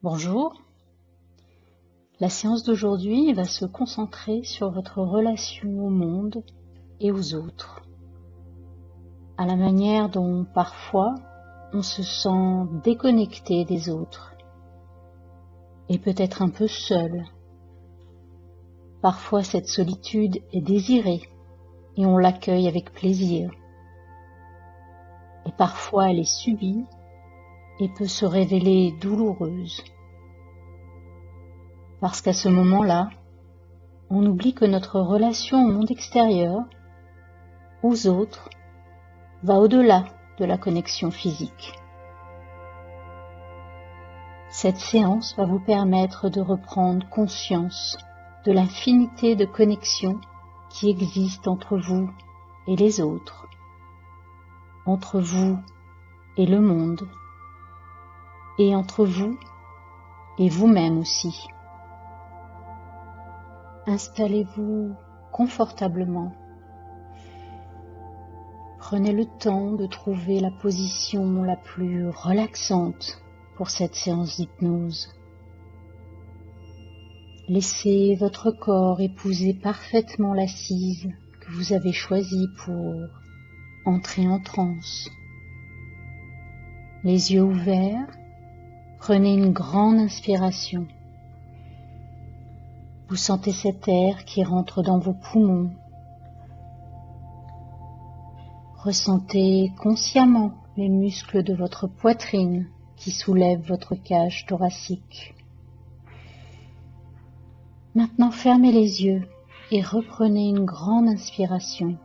Bonjour, la séance d'aujourd'hui va se concentrer sur votre relation au monde et aux autres, à la manière dont parfois on se sent déconnecté des autres et peut-être un peu seul. Parfois cette solitude est désirée et on l'accueille avec plaisir. Et parfois elle est subie et peut se révéler douloureuse. Parce qu'à ce moment-là, on oublie que notre relation au monde extérieur, aux autres, va au-delà de la connexion physique. Cette séance va vous permettre de reprendre conscience de l'infinité de connexions qui existent entre vous et les autres, entre vous et le monde, et entre vous et vous-même aussi. Installez-vous confortablement. Prenez le temps de trouver la position la plus relaxante pour cette séance d'hypnose. Laissez votre corps épouser parfaitement l'assise que vous avez choisie pour entrer en transe. Les yeux ouverts, prenez une grande inspiration. Vous sentez cet air qui rentre dans vos poumons. Ressentez consciemment les muscles de votre poitrine qui soulèvent votre cage thoracique. Maintenant, fermez les yeux et reprenez une grande inspiration.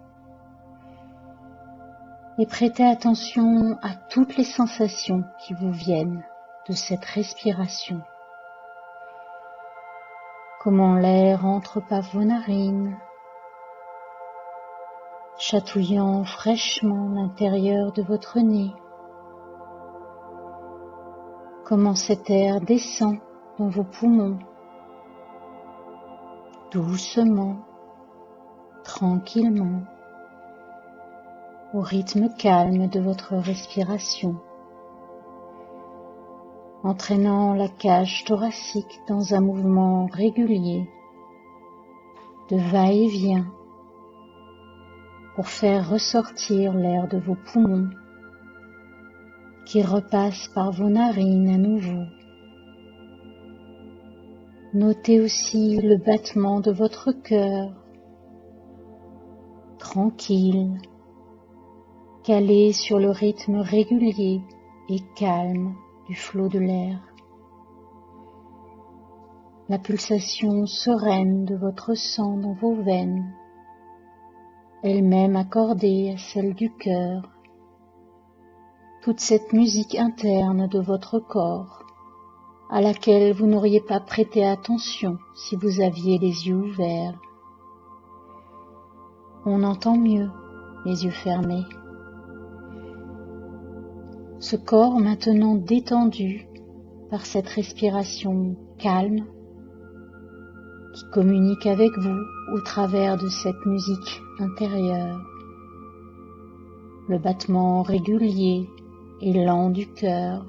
Et prêtez attention à toutes les sensations qui vous viennent de cette respiration. Comment l'air entre par vos narines, chatouillant fraîchement l'intérieur de votre nez. Comment cet air descend dans vos poumons, doucement, tranquillement, au rythme calme de votre respiration, entraînant la cage thoracique dans un mouvement régulier de va-et-vient pour faire ressortir l'air de vos poumons qui repasse par vos narines à nouveau. Notez aussi le battement de votre cœur, tranquille, calé sur le rythme régulier et calme du flot de l'air. La pulsation sereine de votre sang dans vos veines, elle-même accordée à celle du cœur. Toute cette musique interne de votre corps, à laquelle vous n'auriez pas prêté attention si vous aviez les yeux ouverts. On entend mieux les yeux fermés. Ce corps maintenant détendu par cette respiration calme qui communique avec vous au travers de cette musique intérieure. Le battement régulier et lent du cœur,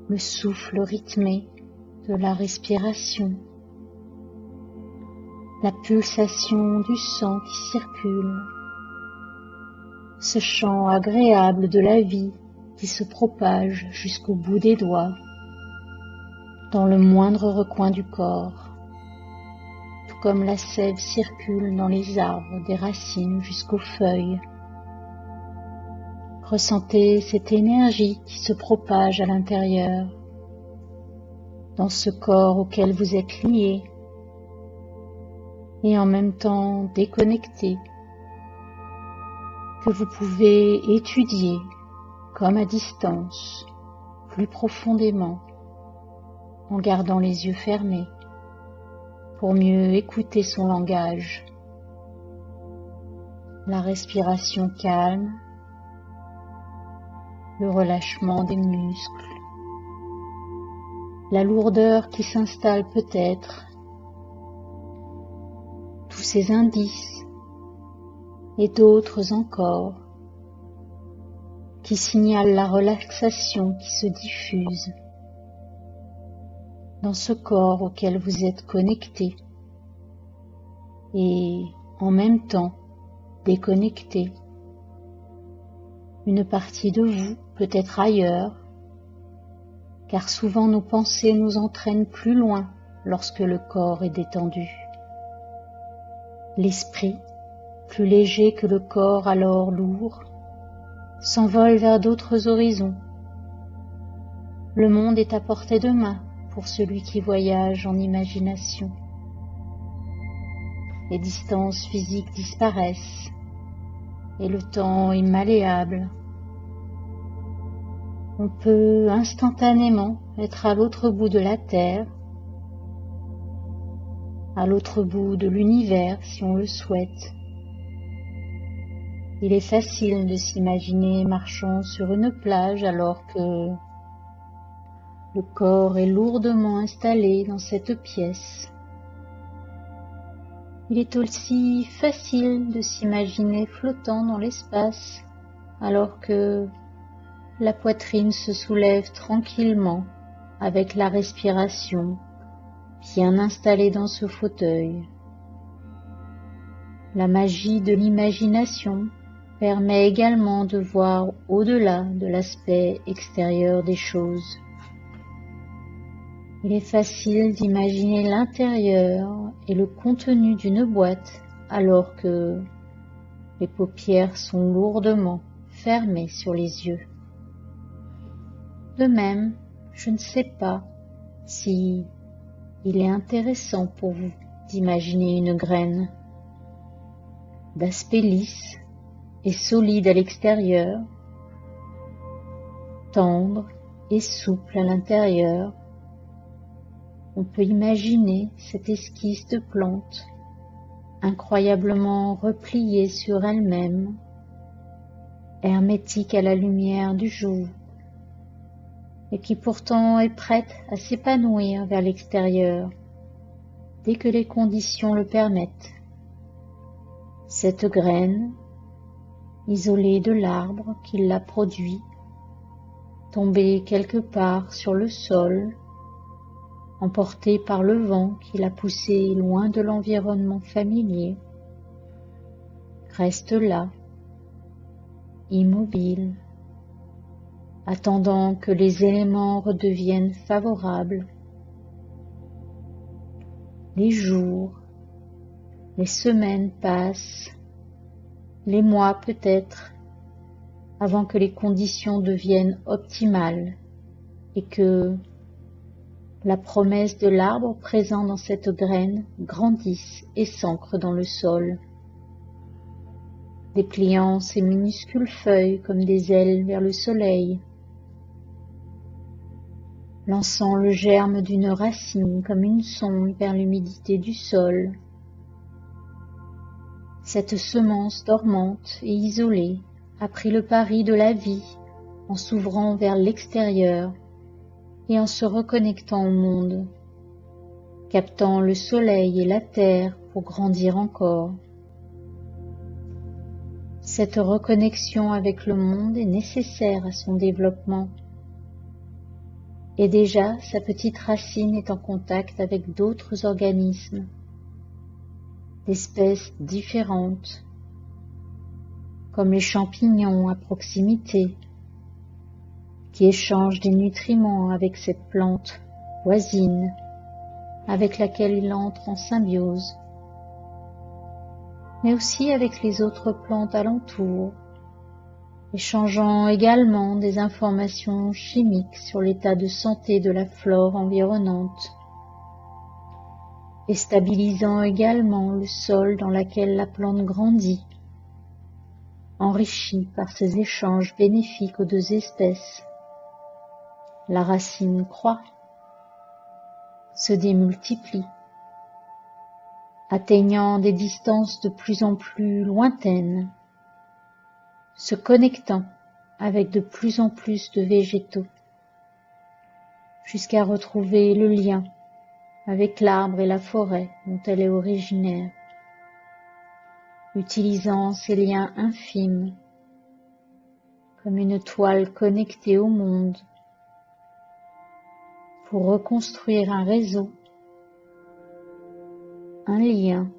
le souffle rythmé de la respiration, la pulsation du sang qui circule, ce chant agréable de la vie qui se propage jusqu'au bout des doigts, dans le moindre recoin du corps, tout comme la sève circule dans les arbres des racines jusqu'aux feuilles. Ressentez cette énergie qui se propage à l'intérieur, dans ce corps auquel vous êtes lié, et en même temps déconnecté, que vous pouvez étudier comme à distance, plus profondément, en gardant les yeux fermés, pour mieux écouter son langage. La respiration calme, le relâchement des muscles, la lourdeur qui s'installe peut-être, tous ces indices et d'autres encore qui signalent la relaxation qui se diffuse dans ce corps auquel vous êtes connecté et en même temps déconnecté. Une partie de vous peut être ailleurs, car souvent nos pensées nous entraînent plus loin lorsque le corps est détendu. L'esprit, plus léger que le corps alors lourd, s'envole vers d'autres horizons. Le monde est à portée de main pour celui qui voyage en imagination. Les distances physiques disparaissent et le temps est malléable. On peut instantanément être à l'autre bout de la Terre, à l'autre bout de l'univers si on le souhaite. Il est facile de s'imaginer marchant sur une plage alors que le corps est lourdement installé dans cette pièce. Il est aussi facile de s'imaginer flottant dans l'espace alors que la poitrine se soulève tranquillement avec la respiration bien installée dans ce fauteuil. La magie de l'imagination permet également de voir au-delà de l'aspect extérieur des choses. Il est facile d'imaginer l'intérieur et le contenu d'une boîte alors que les paupières sont lourdement fermées sur les yeux. De même, je ne sais pas si il est intéressant pour vous d'imaginer une graine d'aspect lisse et solide à l'extérieur, tendre et souple à l'intérieur. On peut imaginer cette esquisse de plante incroyablement repliée sur elle-même, hermétique à la lumière du jour, et qui pourtant est prête à s'épanouir vers l'extérieur dès que les conditions le permettent. Cette graine, isolée de l'arbre qui l'a produit, tombée quelque part sur le sol, emportée par le vent qui l'a poussée loin de l'environnement familier, reste là, immobile, attendant que les éléments redeviennent favorables. Les jours, les semaines passent, les mois peut-être, avant que les conditions deviennent optimales et que la promesse de l'arbre présent dans cette graine grandisse et s'ancre dans le sol, dépliant ses minuscules feuilles comme des ailes vers le soleil, lançant le germe d'une racine comme une sonde vers l'humidité du sol. Cette semence dormante et isolée a pris le pari de la vie en s'ouvrant vers l'extérieur et en se reconnectant au monde, captant le soleil et la terre pour grandir encore. Cette reconnexion avec le monde est nécessaire à son développement. Et déjà, sa petite racine est en contact avec d'autres organismes, d'espèces différentes, comme les champignons à proximité, qui échangent des nutriments avec cette plante voisine, avec laquelle il entre en symbiose, mais aussi avec les autres plantes alentour, échangeant également des informations chimiques sur l'état de santé de la flore environnante, et stabilisant également le sol dans lequel la plante grandit, enrichi par ces échanges bénéfiques aux deux espèces. La racine croît, se démultiplie, atteignant des distances de plus en plus lointaines, se connectant avec de plus en plus de végétaux, jusqu'à retrouver le lien avec l'arbre et la forêt dont elle est originaire, utilisant ces liens infimes comme une toile connectée au monde pour reconstruire un réseau, un lien,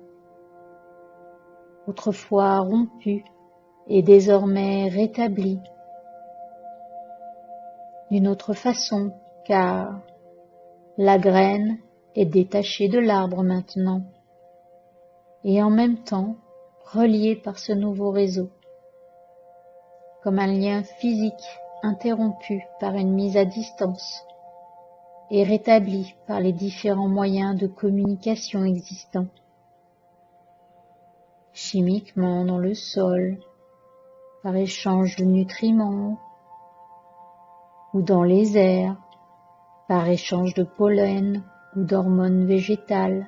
autrefois rompu et désormais rétabli d'une autre façon, car la graine est détachée de l'arbre maintenant et en même temps reliée par ce nouveau réseau, comme un lien physique interrompu par une mise à distance et rétabli par les différents moyens de communication existants, chimiquement dans le sol, par échange de nutriments, ou dans les airs, par échange de pollen ou d'hormones végétales.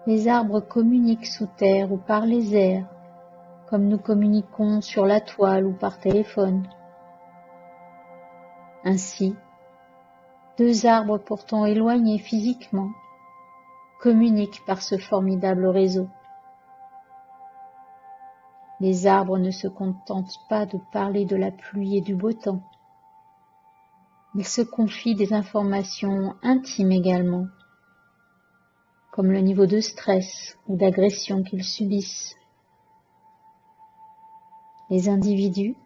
Les arbres communiquent sous terre ou par les airs, comme nous communiquons sur la toile ou par téléphone. Ainsi, deux arbres pourtant éloignés physiquement communiquent par ce formidable réseau. Les arbres ne se contentent pas de parler de la pluie et du beau temps. Ils se confient des informations intimes également, comme le niveau de stress ou d'agression qu'ils subissent. Les individus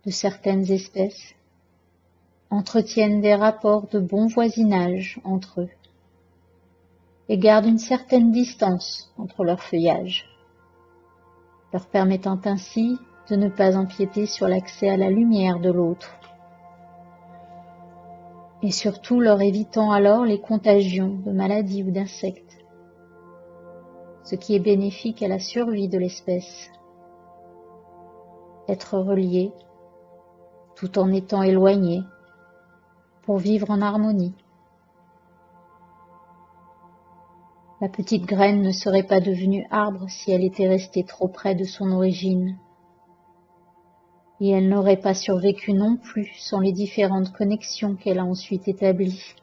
de certaines espèces entretiennent des rapports de bon voisinage entre eux et gardent une certaine distance entre leurs feuillages, leur permettant ainsi de ne pas empiéter sur l'accès à la lumière de l'autre, et surtout leur évitant alors les contagions de maladies ou d'insectes, ce qui est bénéfique à la survie de l'espèce. Être relié, tout en étant éloigné, pour vivre en harmonie. La petite graine ne serait pas devenue arbre si elle était restée trop près de son origine. Et elle n'aurait pas survécu non plus sans les différentes connexions qu'elle a ensuite établies,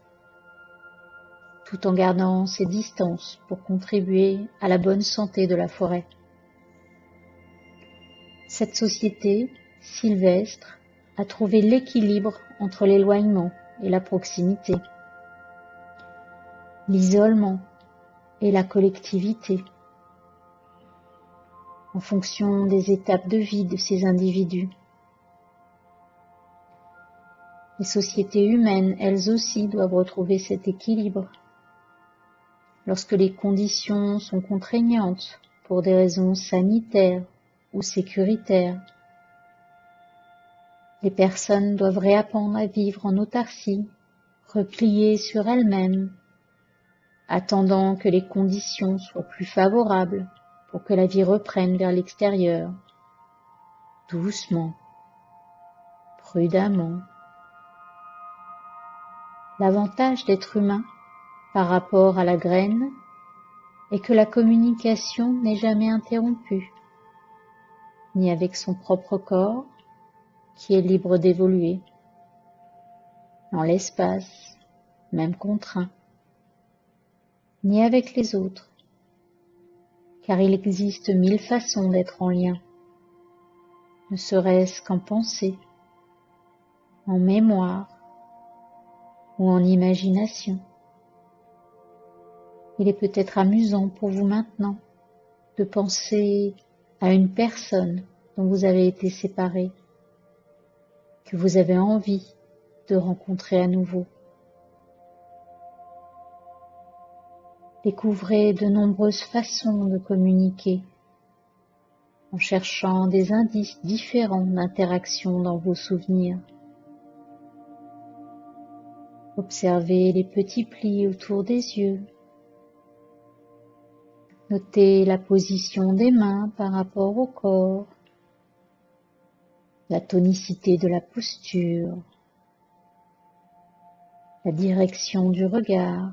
tout en gardant ses distances pour contribuer à la bonne santé de la forêt. Cette société sylvestre a trouvé l'équilibre entre l'éloignement et la proximité, l'isolement et la collectivité, en fonction des étapes de vie de ces individus. Les sociétés humaines, elles aussi, doivent retrouver cet équilibre. Lorsque les conditions sont contraignantes pour des raisons sanitaires ou sécuritaires, les personnes doivent réapprendre à vivre en autarcie, repliées sur elles-mêmes, attendant que les conditions soient plus favorables pour que la vie reprenne vers l'extérieur, doucement, prudemment. L'avantage d'être humain par rapport à la graine est que la communication n'est jamais interrompue, ni avec son propre corps, qui est libre d'évoluer, dans l'espace, même contraint, ni avec les autres, car il existe 1000 façons d'être en lien, ne serait-ce qu'en pensée, en mémoire ou en imagination. Il est peut-être amusant pour vous maintenant de penser à une personne dont vous avez été séparés, que vous avez envie de rencontrer à nouveau. Découvrez de nombreuses façons de communiquer, en cherchant des indices différents d'interaction dans vos souvenirs. Observez les petits plis autour des yeux. Notez la position des mains par rapport au corps, la tonicité de la posture, la direction du regard.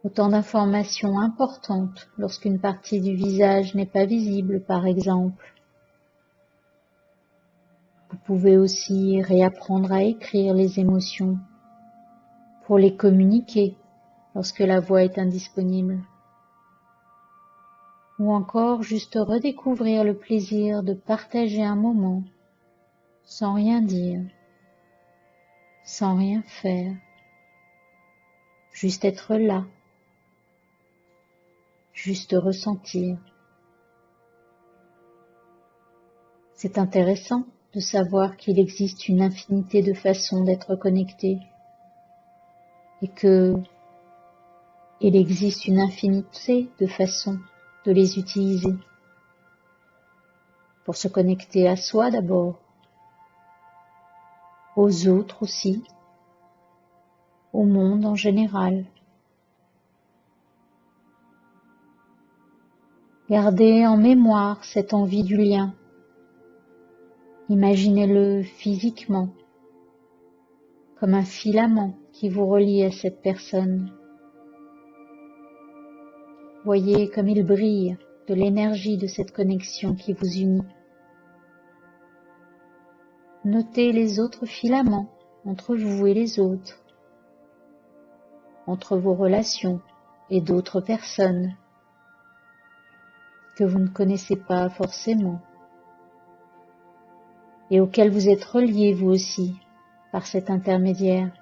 Autant d'informations importantes lorsqu'une partie du visage n'est pas visible, par exemple. Vous pouvez aussi réapprendre à écrire les émotions pour les communiquer lorsque la voix est indisponible. Ou encore juste redécouvrir le plaisir de partager un moment sans rien dire, sans rien faire, juste être là, juste ressentir. C'est intéressant de savoir qu'il existe une infinité de façons d'être connecté et il existe une infinité de façons de les utiliser pour se connecter à soi d'abord, aux autres aussi, au monde en général. Gardez en mémoire cette envie du lien. Imaginez-le physiquement, comme un filament qui vous relie à cette personne. Voyez comme il brille de l'énergie de cette connexion qui vous unit. Notez les autres filaments entre vous et les autres, entre vos relations et d'autres personnes que vous ne connaissez pas forcément et auxquelles vous êtes reliés vous aussi par cet intermédiaire.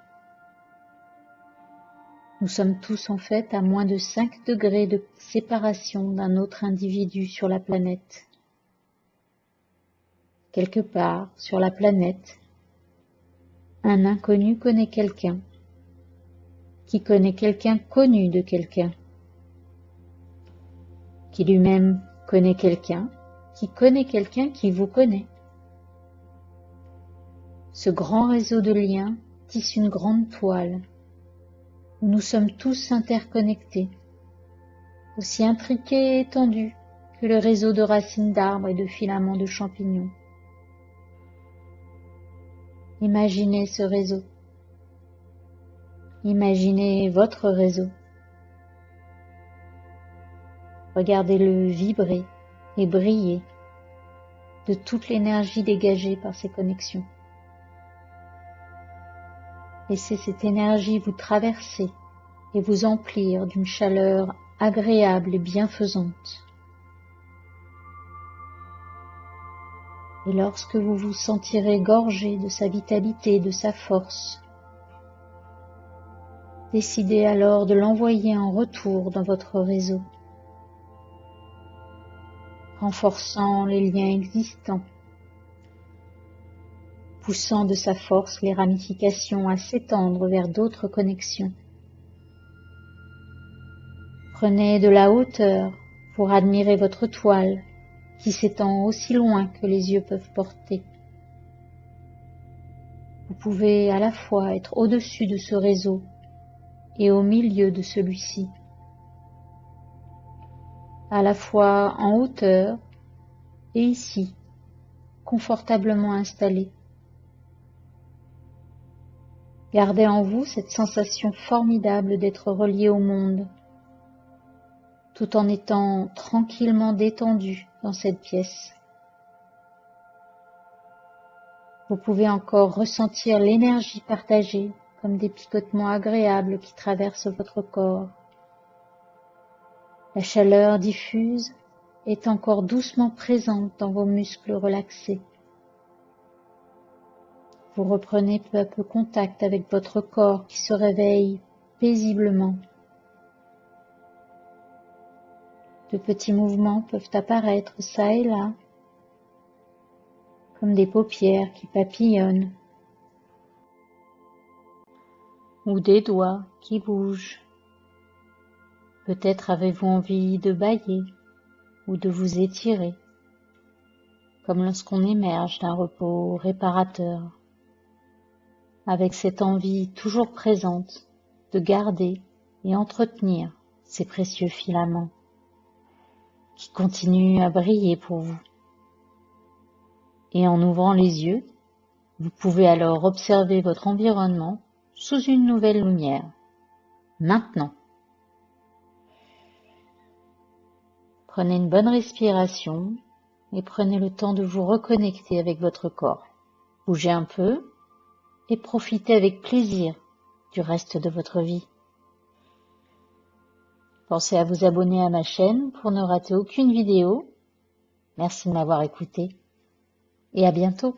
Nous sommes tous en fait à moins de 5 degrés de séparation d'un autre individu sur la planète. Quelque part sur la planète, un inconnu connaît quelqu'un, qui connaît quelqu'un connu de quelqu'un, qui lui-même connaît quelqu'un, qui vous connaît. Ce grand réseau de liens tisse une grande toile, où nous sommes tous interconnectés, aussi intriqués et étendus que le réseau de racines d'arbres et de filaments de champignons. Imaginez ce réseau. Imaginez votre réseau. Regardez-le vibrer et briller de toute l'énergie dégagée par ces connexions. Laissez cette énergie vous traverser et vous emplir d'une chaleur agréable et bienfaisante. Et lorsque vous vous sentirez gorgé de sa vitalité, de sa force, décidez alors de l'envoyer en retour dans votre réseau, renforçant les liens existants, poussant de sa force les ramifications à s'étendre vers d'autres connexions. Prenez de la hauteur pour admirer votre toile qui s'étend aussi loin que les yeux peuvent porter. Vous pouvez à la fois être au-dessus de ce réseau et au milieu de celui-ci, à la fois en hauteur et ici, confortablement installé. Gardez en vous cette sensation formidable d'être relié au monde, tout en étant tranquillement détendu dans cette pièce. Vous pouvez encore ressentir l'énergie partagée comme des picotements agréables qui traversent votre corps. La chaleur diffuse est encore doucement présente dans vos muscles relaxés. Vous reprenez peu à peu contact avec votre corps qui se réveille paisiblement. De petits mouvements peuvent apparaître çà et là, comme des paupières qui papillonnent, ou des doigts qui bougent. Peut-être avez-vous envie de bâiller ou de vous étirer, comme lorsqu'on émerge d'un repos réparateur, avec cette envie toujours présente de garder et entretenir ces précieux filaments qui continuent à briller pour vous. Et en ouvrant les yeux, vous pouvez alors observer votre environnement sous une nouvelle lumière. Maintenant, prenez une bonne respiration et prenez le temps de vous reconnecter avec votre corps. Bougez un peu et profitez avec plaisir du reste de votre vie. Pensez à vous abonner à ma chaîne pour ne rater aucune vidéo. Merci de m'avoir écouté et à bientôt.